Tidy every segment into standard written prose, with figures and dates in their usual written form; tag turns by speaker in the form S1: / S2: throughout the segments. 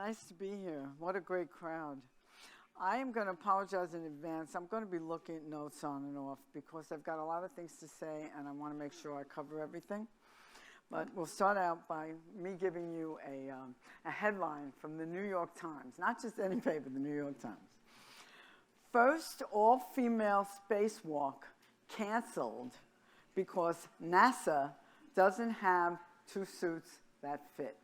S1: Nice to be here. What a great crowd. I am going to apologize in advance. I'm going to be looking at notes on and off because I've got a lot of things to say and I want to make sure I cover everything. But we'll start out by me giving you a headline from the New York Times, not just any paper, the New York Times. First all-female spacewalk canceled because NASA doesn't have two suits that fit.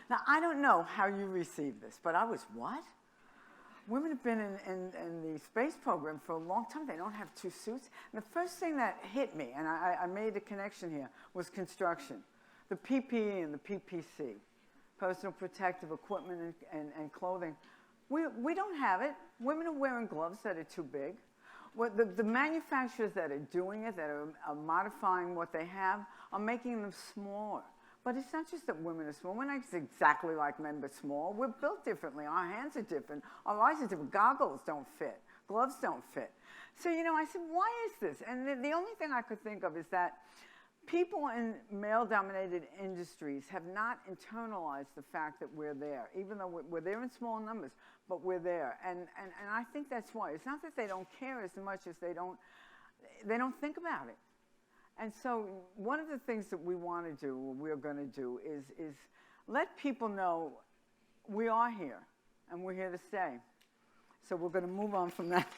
S1: Now, I don't know how you received this, but I was, what? Women have been in the space program for a long time. They don't have two suits. And the first thing that hit me, and I made a connection here, was construction. The PPE and the PPC, personal protective equipment and clothing. We don't have it. Women are wearing gloves that are too big. The manufacturers that are doing it, that are modifying what they have, are making them smaller. But it's not just that women are small. We're not exactly like men, but small. We're built differently. Our hands are different. Our eyes are different. Goggles don't fit. Gloves don't fit. So, I said, why is this? And the only thing I could think of is that people in male-dominated industries have not internalized the fact that we're there, even though we're there in small numbers, but we're there. And I think that's why. It's not that they don't care as much as they don't think about it. And so one of the things that we want to do, or we're going to do, is let people know we are here, and we're here to stay. So we're going to move on from that.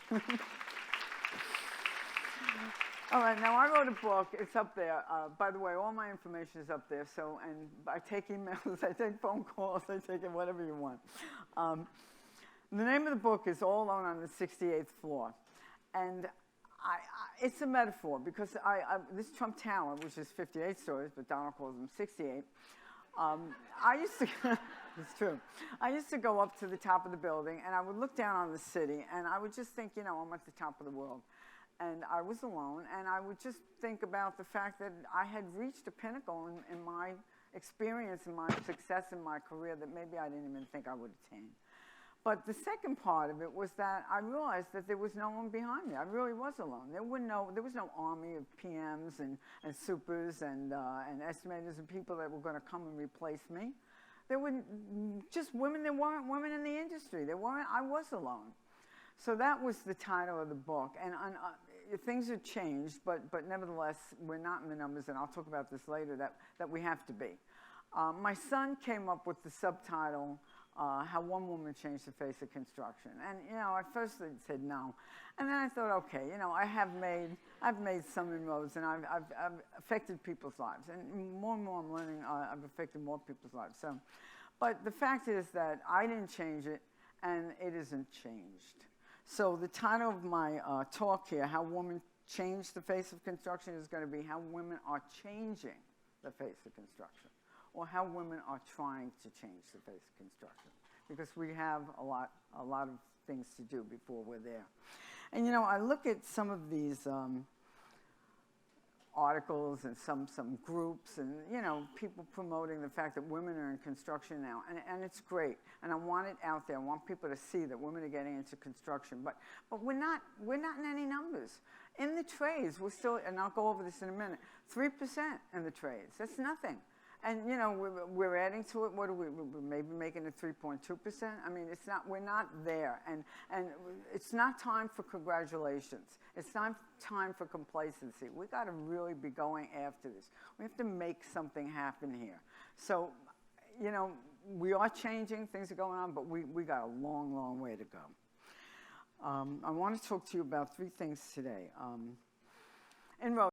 S1: All right, now I wrote a book. It's up there. By the way, all my information is up there. So, and I take emails, I take phone calls, I take it, whatever you want. The name of the book is All Alone on the 68th Floor. And it's a metaphor because this Trump Tower, which is 58 stories, but Donald calls them 68, I used to, it's true, I used to go up to the top of the building and I would look down on the city and I would just think, I'm at the top of the world. And I was alone and I would just think about the fact that I had reached a pinnacle in my experience and my success in my career that maybe I didn't even think I would attain. But the second part of it was that I realized that there was no one behind me. I really was alone. There was no army of PMs and supers and estimators and people that were going to come and replace me. There were just women. There weren't women in the industry. I was alone. So that was the title of the book. And things have changed, but nevertheless, we're not in the numbers, and I'll talk about this later, that we have to be. My son came up with the subtitle, How One Woman Changed the Face of Construction. And, I first said no. And then I thought, okay, I've made some inroads and I've affected people's lives. And more I'm learning, I've affected more people's lives. So, but the fact is that I didn't change it and it isn't changed. So the title of my talk here, How Women Change the Face of Construction, is going to be How Women Are Changing the Face of Construction, or How Women Are Trying to Change the Face of Construction, because we have a lot of things to do before we're there. And I look at some of these articles and some groups and people promoting the fact that women are in construction now, and it's great, and I want it out there. I want people to see that women are getting into construction, but we're not in any numbers. In the trades, we're still, and I'll go over this in a minute, 3% in the trades. That's nothing. And we're adding to it. What are we're maybe making it 3.2%. I mean, we're not there, and it's not time for congratulations. It's not time for complacency. We got to really be going after this. We have to make something happen here. So, we are changing. Things are going on, but we got a long way to go. I want to talk to you about three things today. Inroads.